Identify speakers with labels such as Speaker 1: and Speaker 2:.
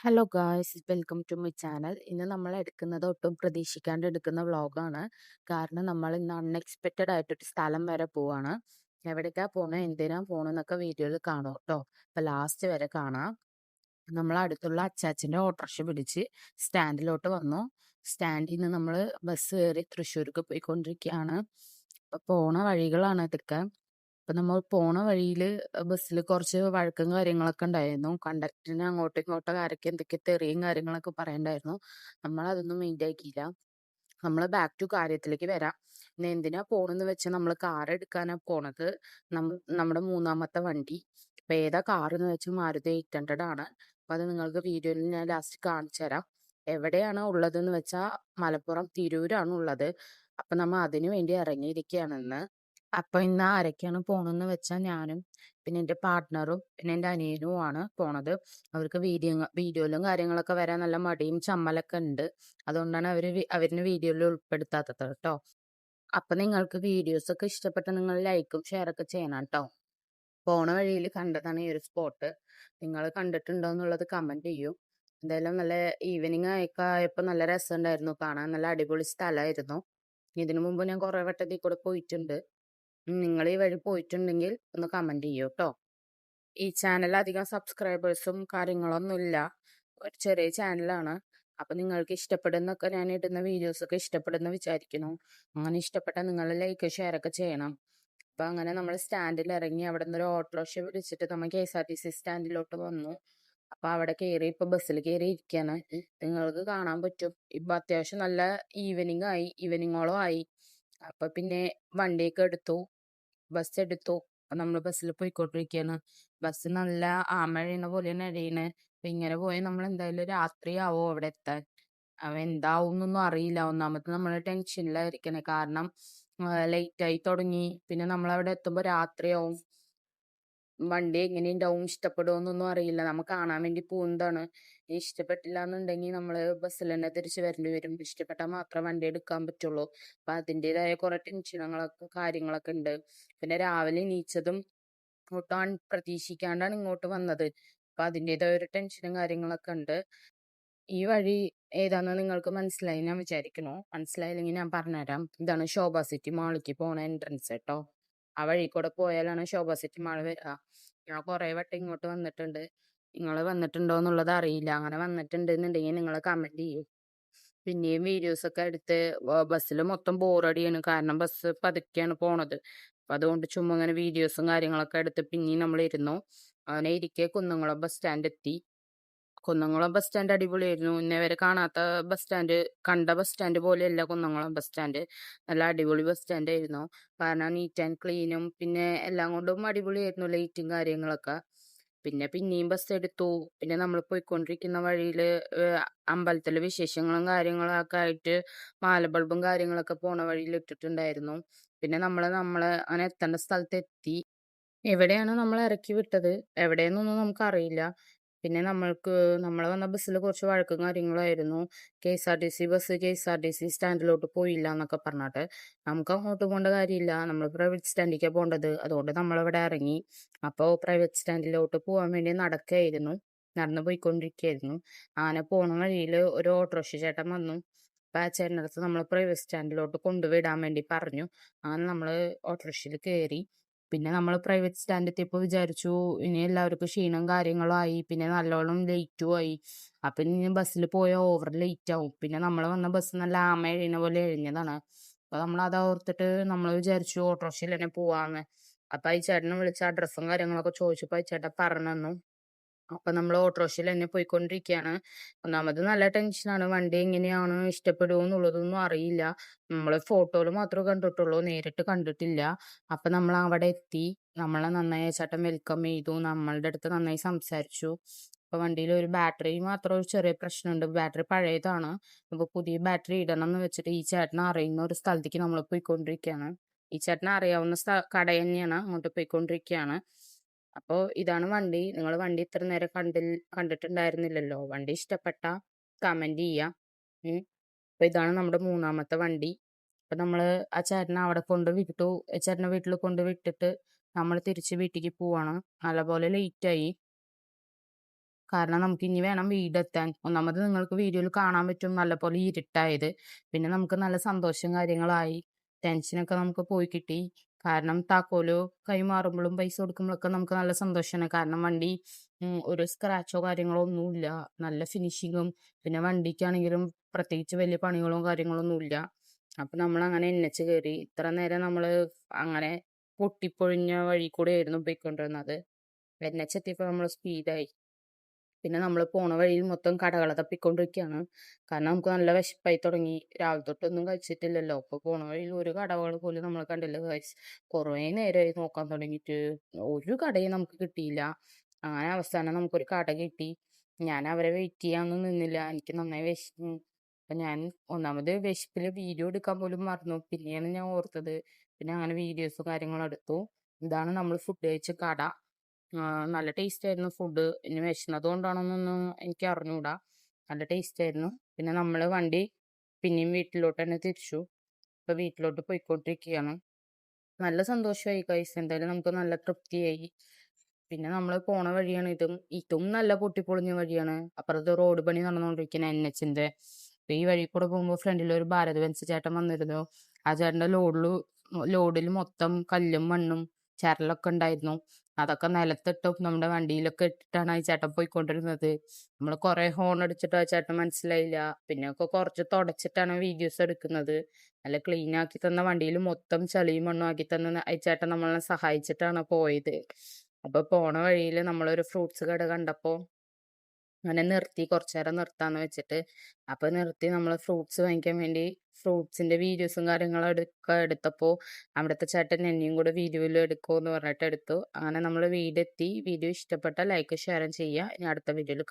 Speaker 1: Hello guys, welcome to my channel. ഇന്ന് നമ്മൾ എടുക്കുന്നത് ഒട്ടും പ്രതീക്ഷിക്കാണ്ട് എടുക്കുന്ന വ്ളോഗാണ്. കാരണം നമ്മൾ ഇന്ന് അൺഎക്സ്പെക്റ്റഡ് ആയിട്ടൊരു സ്ഥലം വരെ പോവാണ്. എവിടേക്കാ പോണത്, എന്തിനാ പോണെന്നൊക്കെ വീഡിയോയിൽ കാണും കേട്ടോ. അപ്പം ലാസ്റ്റ് വരെ കാണാം. നമ്മൾ അടുത്തുള്ള അച്ചാച്ചൻ്റെ ഓട്ടോറിക്ഷ പിടിച്ച് സ്റ്റാൻഡിലോട്ട് വന്നു. സ്റ്റാൻഡിൽ നിന്ന് നമ്മൾ ബസ് കയറി തൃശ്ശൂർക്ക് പോയിക്കൊണ്ടിരിക്കുകയാണ്. അപ്പം പോണ വഴികളാണ് ഇതൊക്കെ. അപ്പം നമ്മൾ പോണ വഴിയിൽ ബസ്സിൽ കുറച്ച് വഴക്കും കാര്യങ്ങളൊക്കെ ഉണ്ടായിരുന്നു. കണ്ടക്ടറിന് അങ്ങോട്ടും ഇങ്ങോട്ടും ആരൊക്കെ എന്തൊക്കെ തെറിയും കാര്യങ്ങളൊക്കെ പറയണ്ടായിരുന്നു. നമ്മളതൊന്നും മൈൻഡ് ആക്കിയില്ല. നമ്മൾ ബാക്ക് ടു കാര്യത്തിലേക്ക് വരാം. ഇന്ന് എന്തിനാ പോണെന്ന് വെച്ചാൽ നമ്മൾ കാർ എടുക്കാനാ പോണത്. നമ്മുടെ മൂന്നാമത്തെ വണ്ടി. അപ്പം ഏതാ കാർ എന്ന് വെച്ചാൽ മാരുതി 800 ആണ്. അപ്പം അത് നിങ്ങൾക്ക് വീഡിയോയിൽ ഞാൻ ലാസ്റ്റ് കാണിച്ചു തരാം. എവിടെയാണ് ഉള്ളതെന്ന് വെച്ചാൽ മലപ്പുറം തിരൂരാണ് ഉള്ളത്. അപ്പം നമ്മൾ അതിനു വേണ്ടി ഇറങ്ങിയിരിക്കുകയാണ് ഇന്ന്. അപ്പൊ ഇന്ന് ആരൊക്കെയാണ് പോണെന്ന് വെച്ചാൽ ഞാനും പിന്നെ എൻ്റെ പാർട്ട്ണറും പിന്നെ എൻ്റെ അനിയനുമാണ് പോണത്. അവർക്ക് വീഡിയോയിലും കാര്യങ്ങളൊക്കെ വരാൻ നല്ല മടിയും ചമ്മലൊക്കെ ഉണ്ട്. അതുകൊണ്ടാണ് അവരിന് വീഡിയോയിൽ ഉൾപ്പെടുത്താത്തത് കേട്ടോ. അപ്പൊ നിങ്ങൾക്ക് വീഡിയോസ് ഒക്കെ ഇഷ്ടപ്പെട്ട നിങ്ങൾ ലൈക്കും ഷെയർ ഒക്കെ ചെയ്യണം കേട്ടോ. പോണ വഴിയിൽ കണ്ടതാണ് ഈ ഒരു സ്പോട്ട്. നിങ്ങൾ കണ്ടിട്ടുണ്ടോ എന്നുള്ളത് കമന്റ് ചെയ്യൂ. എന്തായാലും നല്ല ഈവനിങ് ആയപ്പോ നല്ല രസമുണ്ടായിരുന്നു കാണാൻ. നല്ല അടിപൊളി സ്ഥലമായിരുന്നു. ഇതിനു മുമ്പ് ഞാൻ കുറെ വട്ടത്തിൽ കൂടെ പോയിട്ടുണ്ട്. നിങ്ങൾ ഈ വഴി പോയിട്ടുണ്ടെങ്കിൽ ഒന്ന് കമന്റ് ചെയ്യൂ കേട്ടോ. ഈ ചാനൽ അധികം സബ്സ്ക്രൈബേഴ്സും കാര്യങ്ങളൊന്നും ഇല്ല. ഒരു ചെറിയ ചാനലാണ്. അപ്പൊ നിങ്ങൾക്ക് ഇഷ്ടപ്പെടുന്നൊക്കെ ഞാൻ ഇടുന്ന വീഡിയോസ് ഒക്കെ ഇഷ്ടപ്പെടുന്ന വിചാരിക്കുന്നു. അങ്ങനെ ഇഷ്ടപ്പെട്ടാൽ നിങ്ങൾ ലൈക്ക് ഷെയർ ഒക്കെ ചെയ്യണം. അപ്പൊ അങ്ങനെ നമ്മൾ സ്റ്റാൻഡിൽ ഇറങ്ങി അവിടെ നിന്ന് ഒരു ഓട്ടോറിക്ഷ വിളിച്ചിട്ട് നമ്മൾ KSRTC സ്റ്റാൻഡിലോട്ട് വന്നു. അപ്പൊ അവിടെ കയറി ഇപ്പൊ ബസ്സിൽ കയറി ഇരിക്കാണ്. നിങ്ങൾക്ക് കാണാൻ പറ്റും ഇപ്പൊ അത്യാവശ്യം നല്ല ഈവനിങ്ങോളം ആയി. അപ്പൊ പിന്നെ വണ്ടിയൊക്കെ എടുത്തു, ബസ് എടുത്തു. അപ്പൊ നമ്മൾ ബസ്സിൽ പോയിക്കൊണ്ടിരിക്കുകയാണ്. ബസ് നല്ല ആമഴയുന്ന പോലെയാണ് എഴയണ്. അപ്പൊ ഇങ്ങനെ പോയി നമ്മൾ എന്തായാലും രാത്രിയാവോ അവിടെ എത്താൻ. അവ എന്താവും എന്നൊന്നും അറിയില്ല. ഒന്നാമത് നമ്മൾ ടെൻഷനിലായിരിക്കണേ. കാരണം ലേറ്റ് ആയി തുടങ്ങി. പിന്നെ നമ്മൾ അവിടെ എത്തുമ്പോ രാത്രിയാവും. വണ്ടി എങ്ങനെയുണ്ടാവും, ഇഷ്ടപ്പെടുമോന്നൊന്നും അറിയില്ല. നമ്മൾ കാണാൻ വേണ്ടി പോകുന്നതാണ്. ഇഷ്ടപ്പെട്ടില്ല എന്നുണ്ടെങ്കിൽ നമ്മൾ ബസ്സിൽ തന്നെ തിരിച്ചു വരേണ്ടി വരും. ഇഷ്ടപ്പെട്ടാൽ മാത്രമേ വണ്ടി എടുക്കാൻ പറ്റുള്ളൂ. അപ്പൊ അതിൻ്റെതായ കുറെ ടെൻഷനുകളൊക്കെ കാര്യങ്ങളൊക്കെ ഉണ്ട്. പിന്നെ രാവിലെ എണീച്ചതും ഒട്ടും പ്രതീക്ഷിക്കാണ്ടാണ് ഇങ്ങോട്ട് വന്നത്. അപ്പൊ അതിൻ്റെതായ ഒരു ടെൻഷനും കാര്യങ്ങളൊക്കെ ഉണ്ട്. ഈ വഴി ഏതാന്ന് നിങ്ങൾക്ക് മനസ്സിലായി ഞാൻ വിചാരിക്കുന്നു. മനസ്സിലായില്ലെങ്കിൽ ഞാൻ പറഞ്ഞുതരാം. ഇതാണ് ശോഭ സിറ്റി മാളിലേക്ക് പോണ എൻട്രൻസ് കേട്ടോ. ആ വഴി കൂടെ പോയാലാണ് ശോഭ സിറ്റി മാൾ വരിക. ഞാൻ കുറെ വട്ടം ഇങ്ങോട്ട് വന്നിട്ടുണ്ട്. നിങ്ങൾ വന്നിട്ടുണ്ടോ എന്നുള്ളത് അറിയില്ല. അങ്ങനെ വന്നിട്ടുണ്ടെന്നുണ്ടെങ്കിൽ നിങ്ങൾ കമന്റ് ചെയ്യൂ. പിന്നെയും വീഡിയോസ് ഒക്കെ എടുത്ത് ബസ്സിൽ മൊത്തം ബോറടിയാണ്. കാരണം ബസ് പതുക്കെയാണ് പോണത്. അപ്പൊ അതുകൊണ്ട് ചുമ്മാ ഇങ്ങനെ വീഡിയോസും കാര്യങ്ങളൊക്കെ എടുത്ത് പിന്നെയും നമ്മൾ ഇരുന്നു. അങ്ങനെ ഇരിക്കെ കുന്നംകുളം ബസ് സ്റ്റാൻഡ് എത്തി. കുന്നംകുളം ബസ് സ്റ്റാൻഡ് അടിപൊളിയായിരുന്നു. ഇന്നേ വരെ കാണാത്ത ബസ് സ്റ്റാൻഡ്, കണ്ട ബസ് സ്റ്റാൻഡ് പോലെയല്ല കുന്നംകുളം ബസ് സ്റ്റാൻഡ്. നല്ല അടിപൊളി ബസ് സ്റ്റാൻഡ് ആയിരുന്നു. കാരണം നീറ്റ് ആൻഡ് ക്ലീനും പിന്നെ എല്ലാം കൊണ്ടും അടിപൊളിയായിരുന്നു. ലൈറ്റും കാര്യങ്ങളൊക്കെ. പിന്നെ പിന്നെയും ബസ് എടുത്തു. പിന്നെ നമ്മൾ പോയിക്കൊണ്ടിരിക്കുന്ന വഴിയിൽ അമ്പലത്തിലെ വിശേഷങ്ങളും കാര്യങ്ങളൊക്കെ ആയിട്ട് മാലബൾബും കാര്യങ്ങളൊക്കെ പോണ വഴിയിൽ ഇട്ടിട്ടുണ്ടായിരുന്നു. പിന്നെ നമ്മളെ അങ്ങനെ എത്തേണ്ട സ്ഥലത്ത് എത്തി. എവിടെയാണ് നമ്മൾ ഇറക്കി വിട്ടത് എവിടെയെന്നൊന്നും നമുക്കറിയില്ല. പിന്നെ നമ്മൾ വന്ന ബസ്സിൽ കുറച്ച് വഴക്കും കാര്യങ്ങളും ആയിരുന്നു. KSRTC സ്റ്റാൻഡിലോട്ട് പോയില്ല എന്നൊക്കെ പറഞ്ഞിട്ട്. നമുക്ക് അങ്ങോട്ട് പോകേണ്ട കാര്യമില്ല. നമ്മൾ പ്രൈവറ്റ് സ്റ്റാൻഡിലേക്കാണ് പോകേണ്ടത്. അതുകൊണ്ട് നമ്മളിവിടെ ഇറങ്ങി. അപ്പോൾ പ്രൈവറ്റ് സ്റ്റാൻഡിലോട്ട് പോകാൻ വേണ്ടി നടന്നു പോയിക്കൊണ്ടിരിക്കുകയായിരുന്നു. അങ്ങനെ പോണ വഴിയിൽ ഒരു ഓട്ടോറിക്ഷ ചേട്ടൻ വന്നു. അപ്പം ആ ചേട്ടൻ്റെ അടുത്ത് നമ്മൾ പ്രൈവറ്റ് സ്റ്റാൻഡിലോട്ട് കൊണ്ടുവിടാൻ വേണ്ടി പറഞ്ഞു. അങ്ങനെ നമ്മൾ ഓട്ടോറിക്ഷയിൽ കയറി. പിന്നെ നമ്മൾ പ്രൈവറ്റ് സ്റ്റാൻഡ് എത്തിയപ്പോൾ വിചാരിച്ചു ഇനി എല്ലാവർക്കും ക്ഷീണം കാര്യങ്ങളും ആയി. പിന്നെ നല്ലോണം ലേറ്റും ആയി. അപ്പൊ ഇനി ബസ്സിൽ പോയാൽ ഓവർ ലേറ്റ് ആവും. പിന്നെ നമ്മൾ വന്ന ബസ് നല്ല ആമ എഴയുന്ന പോലെ എഴിഞ്ഞതാണ്. അപ്പൊ നമ്മൾ അത് ഓർത്തിട്ട് നമ്മൾ വിചാരിച്ചു ഓട്ടോറിക്ഷയിൽ തന്നെ പോവാന്ന്. അപ്പൊ ഈ ചേട്ടനെ വിളിച്ച അഡ്രസ്സും കാര്യങ്ങളൊക്കെ ചോദിച്ചപ്പോ ഈ ചേട്ടൻ പറഞ്ഞു തന്നു. അപ്പൊ നമ്മൾ ഓട്ടോറിക്ഷയിൽ തന്നെ പോയിക്കൊണ്ടിരിക്കുകയാണ്. ഒന്നാമത് നല്ല ടെൻഷനാണ്. വണ്ടി എങ്ങനെയാണ്, ഇഷ്ടപ്പെടുമോ എന്നുള്ളതൊന്നും അറിയില്ല. നമ്മൾ ഫോട്ടോയിൽ മാത്രമേ കണ്ടിട്ടുള്ളൂ, നേരിട്ട് കണ്ടിട്ടില്ല. അപ്പൊ നമ്മൾ അവിടെ എത്തി. നമ്മളെ നന്നായി ചേട്ടൻ വെൽക്കം ചെയ്തു. നമ്മളുടെ അടുത്ത് നന്നായി സംസാരിച്ചു. അപ്പൊ വണ്ടിയിൽ ഒരു ബാറ്ററി മാത്രം ഒരു ചെറിയ പ്രശ്നമുണ്ട്. ബാറ്ററി പഴയതാണ്. അപ്പൊ പുതിയ ബാറ്ററി ഇടണം എന്ന് വെച്ചിട്ട് ഈ ചേട്ടനെ അറിയുന്ന ഒരു സ്ഥലത്തേക്ക് നമ്മൾ പോയിക്കൊണ്ടിരിക്കുകയാണ്. ഈ ചേട്ടനെ അറിയാവുന്ന കട തന്നെയാണ്. അങ്ങോട്ട് പോയിക്കൊണ്ടിരിക്കുകയാണ്. അപ്പോ ഇതാണ് വണ്ടി. നിങ്ങൾ വണ്ടി ഇത്ര നേരം കണ്ടിട്ടുണ്ടായിരുന്നില്ലല്ലോ. വണ്ടി ഇഷ്ടപ്പെട്ട കമന്റ് ചെയ്യാം. ഉം. അപ്പൊ ഇതാണ് നമ്മുടെ മൂന്നാമത്തെ വണ്ടി. അപ്പൊ നമ്മള് ആ ചേട്ടനെ അവിടെ കൊണ്ട് വിട്ടു. ചേട്ടനെ വീട്ടിൽ കൊണ്ട് വിട്ടിട്ട് നമ്മൾ തിരിച്ച് വീട്ടിലേക്ക് പോവാണ്. നല്ലപോലെ ലേറ്റ് ആയി. കാരണം നമുക്ക് ഇനി വേണം വീടെത്താൻ. ഒന്നാമത് നിങ്ങൾക്ക് വീഡിയോയിൽ കാണാൻ പറ്റും നല്ലപോലെ ഇരുട്ടായത്. പിന്നെ നമുക്ക് നല്ല സന്തോഷം കാര്യങ്ങളായി. ടെൻഷനൊക്കെ നമുക്ക് പോയി കിട്ടി. കാരണം താക്കോല് കൈമാറുമ്പളും പൈസ കൊടുക്കുമ്പളൊക്കെ നമുക്ക് നല്ല സന്തോഷാണ്. കാരണം വണ്ടി ഒരു സ്ക്രാച്ചോ കാര്യങ്ങളോ ഒന്നുല്ല. നല്ല ഫിനിഷിങ്ങും പിന്നെ വണ്ടിക്കാണെങ്കിലും പ്രത്യേകിച്ച് വലിയ പണികളോ കാര്യങ്ങളൊന്നുല്ല. അപ്പൊ നമ്മളങ്ങനെ എൻഎച്ച് കേറി. ഇത്ര നേരം നമ്മള് അങ്ങനെ പൊട്ടിപ്പൊളിഞ്ഞ വഴി കൂടെയായിരുന്നു പൊയ്ക്കൊണ്ടിരുന്നത്. എൻഎച്ച് എത്തിയപ്പോ നമ്മള് സ്പീഡായി. പിന്നെ നമ്മള് പോണ വഴിയിൽ മൊത്തം കടകള് തപ്പിക്കൊണ്ടിരിക്കാണ്. കാരണം നമുക്ക് നല്ല വിശപ്പായി തുടങ്ങി. രാവിലെ തൊട്ടൊന്നും കഴിച്ചിട്ടില്ലല്ലോ. അപ്പൊ പോണ വഴിയിൽ ഒരു കടകള് പോലും നമ്മള് കണ്ടില്ല ഗൈസ്. കുറേ നേരമായി നോക്കാൻ തുടങ്ങിയിട്ട്. ഒരു കടയും നമുക്ക് കിട്ടിയില്ല. അങ്ങനെ അവസാനം നമുക്കൊരു കട കിട്ടി. ഞാൻ അവരെ വെയിറ്റ് ചെയ്യാനൊന്നും നിന്നില്ല. എനിക്ക് നന്നായി വിശന്നു. അപ്പൊ ഞാൻ ഒന്നാമത് വിശപ്പില് വീഡിയോ എടുക്കാൻ പോലും മറന്നു. പിന്നെയാണ് ഞാൻ ഓർത്തത്. പിന്നെ അങ്ങനെ വീഡിയോസും കാര്യങ്ങളും എടുത്തു. ഇതാണ് നമ്മൾ ഫുഡ് കഴിച്ച കട. നല്ല ടേസ്റ്റ് ആയിരുന്നു ഫുഡ്. ഇനി വിശന്നത് കൊണ്ടാണോന്നൊന്നും എനിക്ക് അറിഞ്ഞൂടാ. നല്ല ടേസ്റ്റ് ആയിരുന്നു. പിന്നെ നമ്മള് വണ്ടി പിന്നെയും വീട്ടിലോട്ട് തന്നെ തിരിച്ചു. ഇപ്പൊ വീട്ടിലോട്ട് പോയിക്കൊണ്ടിരിക്കുകയാണ്. നല്ല സന്തോഷമായി ഗൈസ്. എന്തായാലും നമുക്ക് നല്ല തൃപ്തിയായി. പിന്നെ നമ്മള് പോണ വഴിയാണ് ഇതും. ഇതും നല്ല പൊട്ടിപ്പൊളിഞ്ഞ വഴിയാണ്. അപ്പുറത്ത് റോഡ് പണി നടന്നുകൊണ്ടിരിക്കുന്ന എൻഎച്ചിന്റെ. അപ്പൊ ഈ വഴി കൂടെ പോകുമ്പോ ഫ്രണ്ടിൽ ഒരു ഭാരത് ബെൻസ് ചേട്ടൻ വന്നിരുന്നു. ആ ചേട്ടന്റെ ലോഡിൽ മൊത്തം കല്ലും മണ്ണും ചരലൊക്കെ ഉണ്ടായിരുന്നു. അതൊക്കെ നിലത്തിട്ടും നമ്മുടെ വണ്ടിയിലൊക്കെ ഇട്ടിട്ടാണ് ആ ചേട്ടൻ പോയിക്കൊണ്ടിരുന്നത്. നമ്മള് കുറെ ഹോൺ അടിച്ചിട്ട് ആ ചേട്ടൻ മനസ്സിലായില്ല. പിന്നെ ഒക്കെ കുറച്ച് തുടച്ചിട്ടാണ് വീഡിയോസ് എടുക്കുന്നത്. നല്ല ക്ലീൻ ആക്കി തന്ന വണ്ടിയിൽ മൊത്തം ചളിയും മണ്ണും ആക്കി തന്ന ആ ചേട്ടൻ നമ്മളെ സഹായിച്ചിട്ടാണ് പോയത്. അപ്പൊ പോണ വഴിയിൽ നമ്മളൊരു ഫ്രൂട്ട്സ് കട കണ്ടപ്പോ അങ്ങനെ നിർത്തി, കുറച്ചേരം നിർത്താന്ന് വെച്ചിട്ട്. അപ്പൊ നിർത്തി നമ്മള് ഫ്രൂട്ട്സ് വാങ്ങിക്കാൻ വേണ്ടി ഫ്രൂട്ട്സിന്റെ വീഡിയോസും കാര്യങ്ങളും എടുത്തപ്പോ അവിടുത്തെ ചേട്ടൻ എന്നെയും കൂടെ വീഡിയോയിൽ എടുക്കുമെന്ന് പറഞ്ഞിട്ട് എടുത്തു. അങ്ങനെ നമ്മള് വീടെത്തി. വീഡിയോ ഇഷ്ടപ്പെട്ട ലൈക്ക് ഷെയറും ചെയ്യുക. ഇനി അടുത്ത വീഡിയോയിൽ